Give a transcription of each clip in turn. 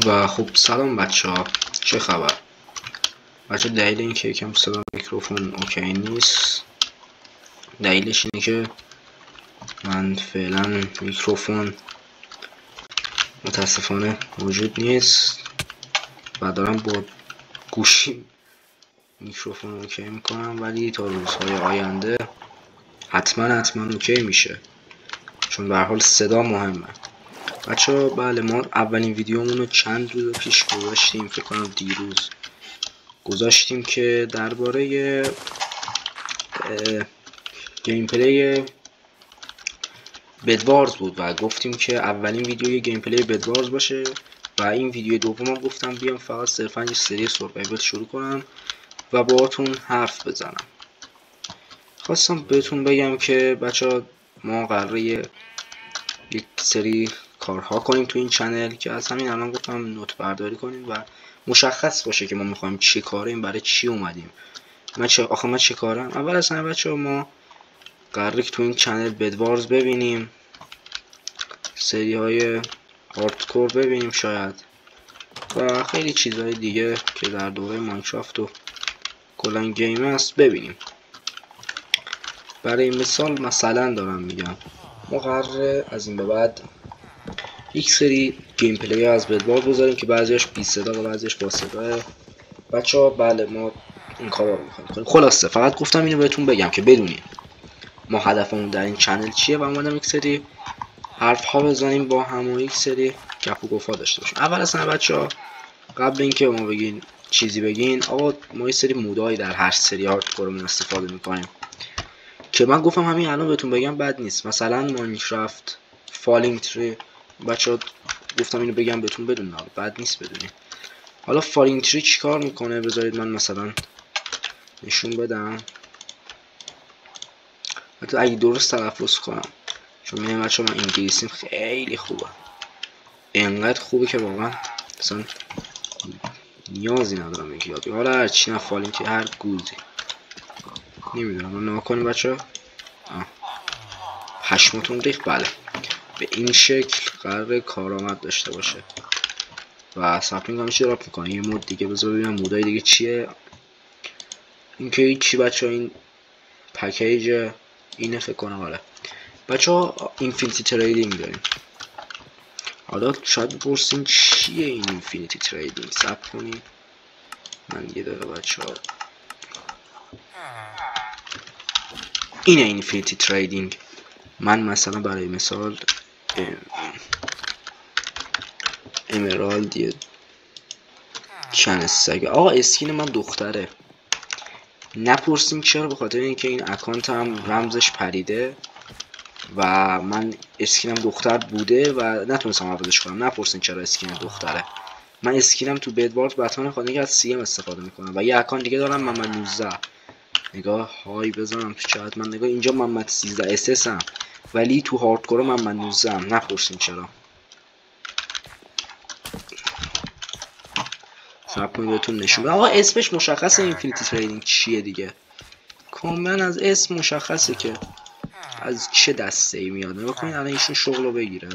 و خب سلام بچه ها، چه خبر؟ بچه دلیل این که یکم صدا میکروفون اوکی نیست، دلیلش اینه که من فعلا میکروفون متاسفانه موجود نیست و دارم با گوشی میکروفون اوکی میکنم، ولی تا روزهای آینده حتما اوکی میشه، چون به هر حال صدا مهمه. بچه ها بله، ما اولین ویدیومون رو چند روز پیش گذاشتیم، فکر کنم دیروز گذاشتیم که درباره گیم پلی بدوارز بود و گفتیم که اولین ویدیو گیم پلی بدوارز باشه و این ویدیو دومم گفتم بیام فقط صرفا یه سری سروایوال شروع کنم و باهاتون حرف بزنم. خواستم بهتون بگم که بچه ما قراره یک سری کارها کنیم تو این چنل که از همین الان گفتم نوت برداری کنیم و مشخص باشه که ما میخوایم چی کاریم، برای چی اومدیم. من چه کارم؟ اول از همه بچه ما قراره که تو این چنل بدوارز ببینیم، سری های هاردکور ببینیم شاید، و خیلی چیزهای دیگه که در دوره ماینکرافت و کلا گیم است ببینیم. برای مثلا دارم میگم ما قراره از این به بعد یک سری گیم پلی از بدوارز بذاریم که بعضیش بی صدا و بعضیش با صدا. بچه‌ها بله ما این کارا رو می‌خوایم کنیم. خلاصه فقط گفتم اینو بهتون بگم که بدونین ما هدفمون در این چنل چیه و اومدم یک سری حرف ها بزنیم با هم و یک سری گپ و گفتا داشته باشیم. اول از همه بچه‌ها قبل اینکه ما بگین چیزی بگین، آقا ما یه سری مودایی در هر سری هاردکورمون استفاده می‌کنیم که من گفتم همین الان بهتون بگم بد نیست. مثلا ماینکرافت فالینگ تری، بچه‌ها گفتم اینو بگم بهتون بدونین بد نیست بدونین. حالا فالینگ تری چیکار میکنه؟ بذارید من مثلا نشون بدم، حتی اگه درست تلفظ کنم، چون میدونم بچه من انگلیسیم خیلی خوبه، اینقدر خوبه که واقعا مثلا نیازی ندارم اینکه یاد بگیرم. حالا هرچی نه فالینگ که هر گوزی نمیدونم نما کنیم بچه پشماتون ریخت. بله به این شکل قرار کارآمد داشته باشه و ساپلینگ هم میشه دراپ میکنه. یه مود دیگه بذار ببینم مودای دیگه چیه. این که چی بچه این پکیج اینه فکر کنم. آره بچه ها اینفینیتی تریدینگ داریم. حالا شاید بپرسین چیه این اینفینیتی تریدینگ؟ صبر کنید من یه دقیقه بچه ها، اینه اینفینیتی تریدینگ. من مثلا برای مثال امرالد یه چند سگه، آقا اسکین من دختره، نپرسین چرا، به خاطر اینکه این اکانت هم رمزش پریده و من اسکینم دختر بوده و نتونستم عوضش کنم. نپرسین چرا اسکین دختره. من اسکینم تو بدوارز بتمن خانگی از سی ام استفاده میکنم و یه اکانت دیگه دارم محمد 19. نگاه های بزنم تو چت من، نگاه اینجا محمد 13 اس هم، ولی تو هاردکور محمد 19 هم. نپرسین چرا. صبر کنید بهتون نشون بدم. آقا اسمش مشخصه اینفینیتی تریدینگ چیه دیگه، کاملا از اسم مشخصه که از چه دسته ای میاد. نگاه کنید الان ایشون شغلو بگیره،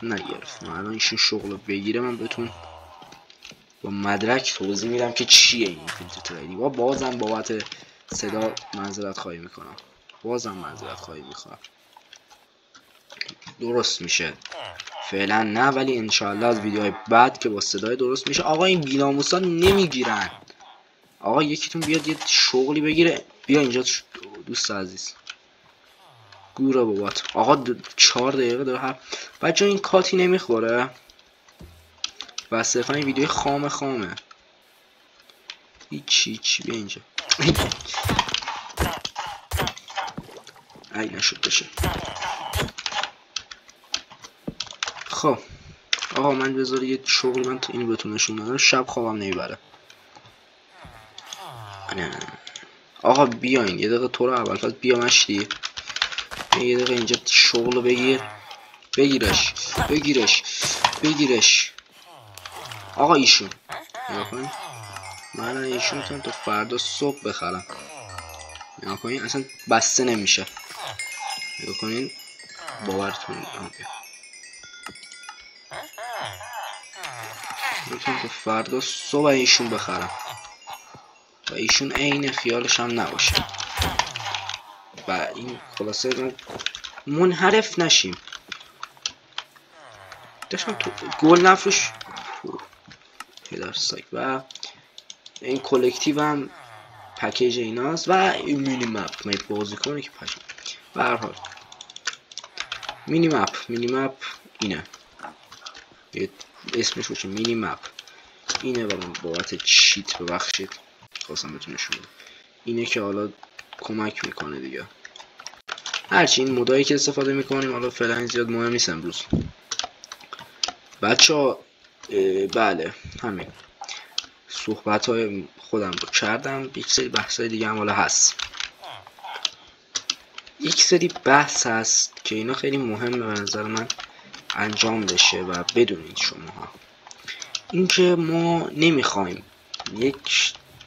نگرفت. الان ایشون شغلو بگیره من بهتون با مدرک توضیح میدم که چیه این اینفینیتی تریدینگ. و بازم بابت صدا معذرت خواهی میکنم، درست میشه فعلا نه، ولی انشالله از ویدیوهای بعد که با صدای درست میشه. آقا این بیناموسا نمیگیرن. آقا یکیتون بیاد یه شغلی بگیره. بیا اینجا دوست عزیز، گوره بابات. آقا 4 دقیقه داره هر بچه این کاتی نمیخوره و صرفا این ویدیو خامه هیچی. بیا اینجا ای نشد بشه. خب آقا من بذار یه شغل من اینو بهتون نشون بدم، شب خوابم نمیبره. آقا بیاین یه دقیقه، تو رو اول فقط بیا مشتی، یه دقیقه اینجا شغل بگیر، بگیرش. آقا ایشون نگاه کنید، من ایشون میتونم تا فردا صبح بخرم. نگاه کنید اصلا بسته نمیشه. نگاه کنید باورتون میتونم که فردا صبح ایشون بخرم و ایشون عین خیالش هم نباشه و این خلاصه منحرف نشیم. داشتم تو گل نفروش پدر سایک و این کلکتیو هم پکیج ایناست و مینی مپ بازیکنی که پشم. به هر حال مینی مپ اینه، اسمش رو چه مینی مپ اینه و بابت چیت ببخشید خواستم بهتون نشون بدم. اینه که حالا کمک میکنه دیگه. هرچی این مودایی که استفاده میکنیم حالا فعلا زیاد مهم نیست امروز بچه‌ها. بله همین صحبت های خودم رو کردم. یک سری بحث های دیگه هم حالا هست، یک سری بحث هست که اینا خیلی مهمه به نظر من انجام بشه و بدونید شماها اینکه ما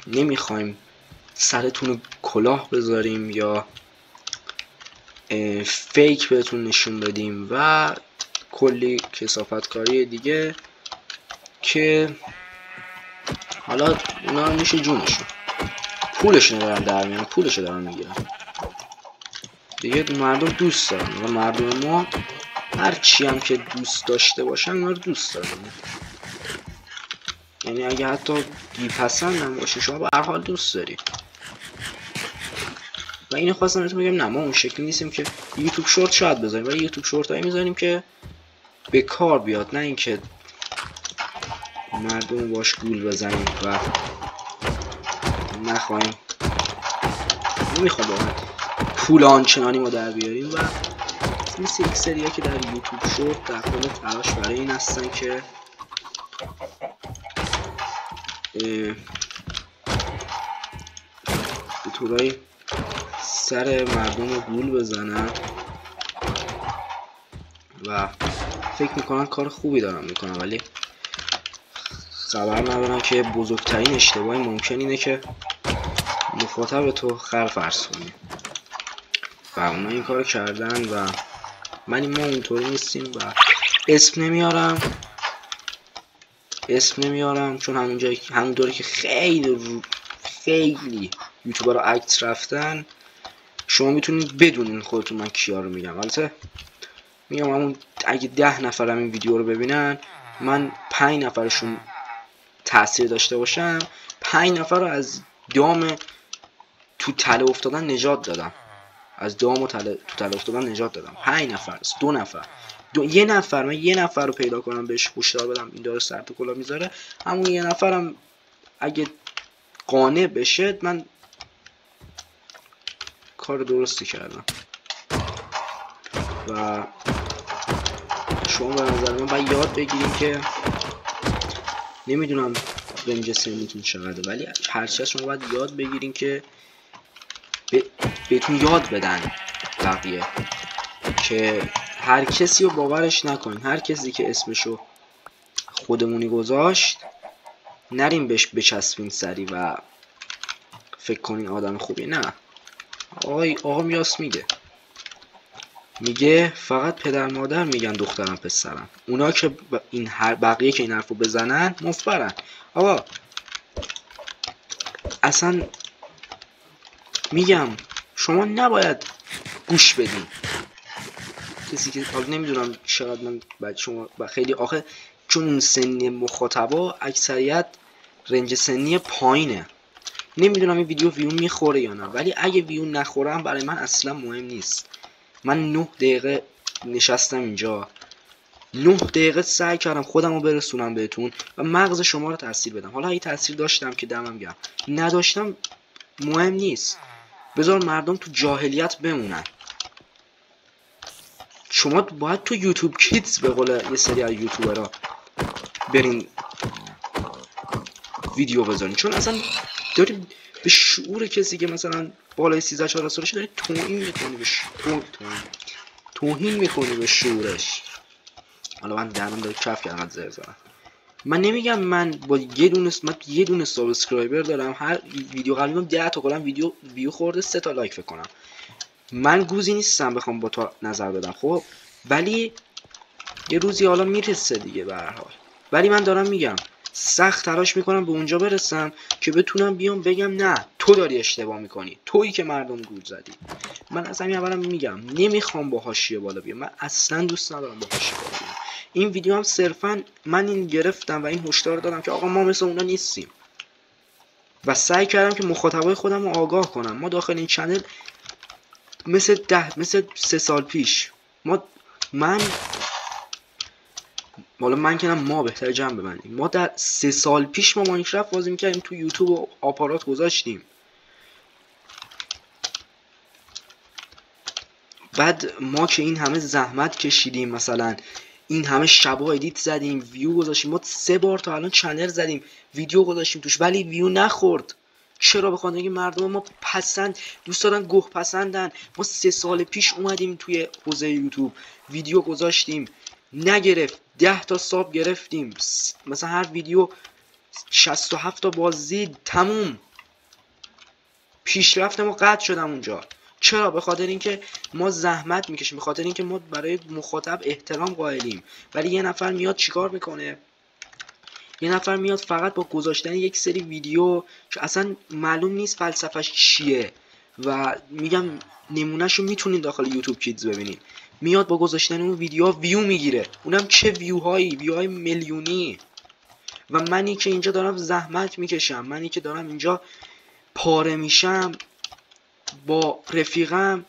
نمیخوایم سرتون کلاه بذاریم یا فیک بهتون نشون بدیم و کلی کثافت کاری دیگه که حالا اونا میشه جونشون، پولشون دارن در میان، پولشو دارن میگیرن دیگه. مردم دوست دارن و مردم ما هر چی هم که دوست داشته باشن اونا رو دوست دارن. یعنی اگه حتی بی‌پسند هم باشه شما به هر حال دوست داری. و اینو خواستم بهتون بگم نه ما اون شکلی نیستیم که یوتیوب شورت شاید بذاریم، ولی یوتیوب شورت هایی میذاریم که به کار بیاد، نه اینکه مردم باش گول بزنیم و نمیخوام واقعا پول آنچنانی ما در بیاریم. و مثل یک سریا که در یوتیوب شورت در حال تلاش برای این هستن که به طورای سر مردم رو گول بزنن و فکر میکنن کار خوبی دارن میکنن، ولی خبر ندارن که بزرگترین اشتباهی ممکن اینه که مخاطب تو خر فرض کنی و اونا این کار کردن و ما اونطوری نیستیم و اسم نمیارم چون همونطوری که خیلی یوتیوبرها عکس رفتن شما میتونید بدونین خودتون من کیا رو میگم. البته میگم همون اگه 10 نفرم این ویدیو رو ببینن من 5 نفرشون تاثیر داشته باشم 5 نفر رو از دام تو تله افتادن نجات دادم، از دام و تو تله افتادن نجات دادم. 5 نفر، 2 نفر، یه نفر، من یه نفر رو پیدا کنم بهش هشدار بدم این داره سر تو کلا میذاره، همون یه نفرم اگه قانع بشه من کار درستی کردم. و شما به نظر من باید یاد بگیریم که نمیدونم رنج سنیتون چقدره، ولی هرچی از شما باید یاد بگیرین که بهتون یاد بدن بقیه که هر کسی رو باورش نکنین. هر کسی که اسمشو خودمونی گذاشت نریم بهش بچسبین سری و فکر کنین آدم خوبی. نه، آقا میاس میگه فقط پدر مادر میگن دخترم پسرم، اونا که این بقیه که این حرفو بزنن مفبرن. آقا اصلا میگم شما نباید گوش بدین کسی که حالا نمیدونم شاید من بعد شما خیلی آخه چون اون سنی مخاطبا اکثریت رنج سنی پایینه، نمیدونم این ویدیو ویو میخوره یا نه، ولی اگه ویو نخورم برای من اصلا مهم نیست. من 9 دقیقه نشستم اینجا، 9 دقیقه سعی کردم خودم رو برسونم بهتون و مغز شما رو تاثیر بدم. حالا اگه تاثیر داشتم که دمم گرم، نداشتم مهم نیست، بذار مردم تو جاهلیت بمونن. شما باید تو یوتیوب کیدز به قول یه سری از یوتیوبرها برین ویدیو بذارین، چون اصلا داری به شعور کسی که مثلا بالای 13-14 سالشه داری توهین میکنی به شعورش. حالا من درم داره کف کردم زر زدم. من نمیگم من با یه دونه سابسکرایبر دارم هر ویدیو قبلیمم 10 تا کلا ویو خورده 3 تا لایک فکر کنم. من گوزی نیستم بخوام با تو نظر بدم خب، ولی یه روزی حالا میرسه دیگه به هر حال. ولی من دارم میگم سخت تلاش میکنم به اونجا برسم که بتونم بیام بگم نه تو داری اشتباه میکنی، تویی که مردم گول زدی. من از همین اولم میگم نمیخوام با حاشیه بالا بیام، من اصلا دوست ندارم با حاشیه بالا بیام. این ویدیو هم صرفا من این گرفتم و این هشدار دادم که آقا ما مثل اونا نیستیم و سعی کردم که مخاطبای خودم رو آگاه کنم. ما داخل این چنل مثل 3 سال پیش من که ما بهتر جمع ببندیم، ما در 3 سال پیش ما ماینکرافت بازی میکردیم، تو یوتیوب و آپارات گذاشتیم. بعد ما که این همه زحمت کشیدیم، مثلا این همه شبا ادیت زدیم، ویو گذاشتیم، ما 3 بار تا الان چنل زدیم، ویدیو گذاشتیم توش، ولی ویو نخورد. چرا؟ بخاطر اینکه مردم ما دوست دارن گوه پسندن. ما 3 سال پیش اومدیم توی حوزه یوتیوب ویدیو گذاشتیم، نگرفت. 10 تا ساب گرفتیم، مثلا هر ویدیو 67 تا بازدید، تموم. پیشرفت ما قطع شدم اونجا. چرا؟ به خاطر اینکه ما زحمت میکشیم، به خاطر اینکه ما برای مخاطب احترام قائلیم. ولی یه نفر میاد چیکار میکنه؟ یه نفر میاد فقط با گذاشتن یک سری ویدیو که اصلا معلوم نیست فلسفهش چیه و میگم نمونهشو میتونین داخل یوتیوب کیدز ببینین، میاد با گذاشتن اون ویو میگیره، اونم چه ویوهای میلیونی. و منی که اینجا دارم زحمت میکشم، منی که دارم اینجا پاره میشم با رفیقم،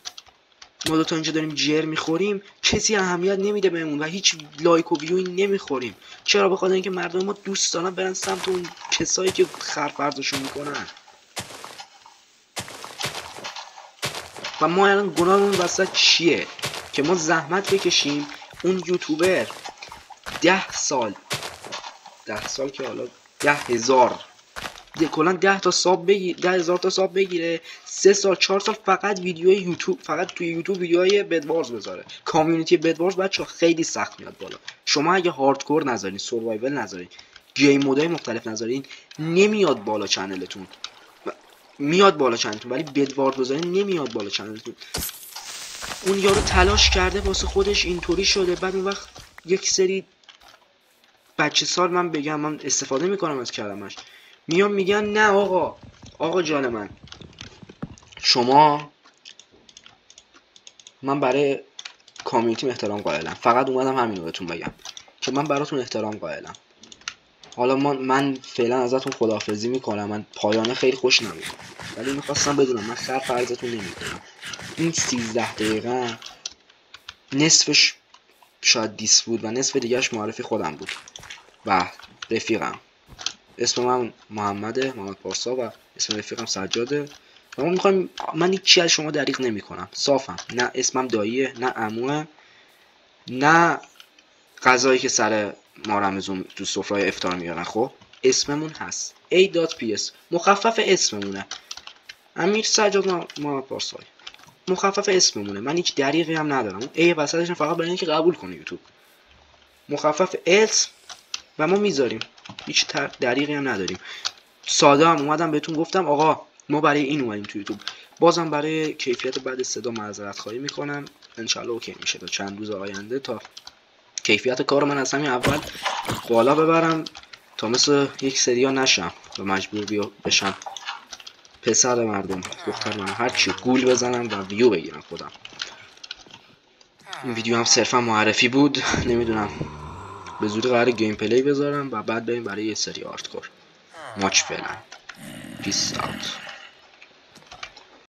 ما دوتا اینجا داریم جر میخوریم، کسی اهمیت نمیده بهمون و هیچ لایک و ویوی نمیخوریم. چرا؟ بخاطر اینکه مردم ما دوست دارن برن سمت اون کسایی که خرفرزشون میکنن. و ما الان گناهمون وسط چیه؟ که ما زحمت بکشیم، اون یوتیوبر 10 سال که حالا 10,000 کلا 10 تا ساب بگیر، 10,000 تا ساب بگیره، 3 سال 4 سال فقط ویدیوی یوتیوب، فقط توی یوتیوب ویدیوهای بدوارز بذاره. کامیونیتی بدوارز بچا خیلی سخت میاد بالا. شما اگه هاردکور نذارین، سروایول نذارین، گیم مودهای مختلف نذارین، نمیاد بالا چنلتون. میاد بالا چنلتون ولی بدوارز بذارین نمیاد بالا چنلتون. اون یارو تلاش کرده واسه خودش اینطوری شده، بعد اون وقت یک سری بچه سال، من بگم من استفاده میکنم از کلمش، میان میگن نه آقا جان من برای کامیونیتیم احترام قائلم. فقط اومدم همینو بهتون بگم که من براتون احترام قائلم. حالا من فعلا ازتون خداحافظی میکنم، من پایانه خیلی خوش نمیاد، ولی میخواستم بدونم من خرف ارزتون نمیکنم. این 13 دقیقه نصفش شاید دیس بود و نصف دیگهش معرفی خودم بود و رفیقم. اسم من محمد پارسا و اسم رفیقم سجاده. من هیچی از شما دریغ نمی کنم، صافم. نه اسمم داییه، نه عموه، نه غذایی که سر ما رمزون تو سفره افطار میارن. خب اسممون هست A.PS، مخفف اسممونه امیر سجاد محمد پارسای، مخفف اسممونه. من هیچ دریغی هم ندارم. اون A وسطش فقط برای اینکه قبول کنه یوتیوب، مخفف اسم و ما میذاریم، هیچ دریغی هم نداریم. ساده هم اومدم بهتون گفتم آقا ما برای این اومدیم تو یوتیوب. بازم برای کیفیت بعد صدا معذرت خواهی میکنم، انشالله اوکی میشه تا چند روز آینده، تا کیفیت کار من از همین اول بالا ببرم تا مثل یک سریا نشم و مجبور بشم پسر مردم، دختر من، هر چی گول بزنم و ویو بگیرم خودم. این ویدیو هم صرفا معرفی بود، نمیدونم به زودی قرار گیم پلی بذارم و بعد بریم برای یه سری هاردکور ماچ. فعلا پیس اوت.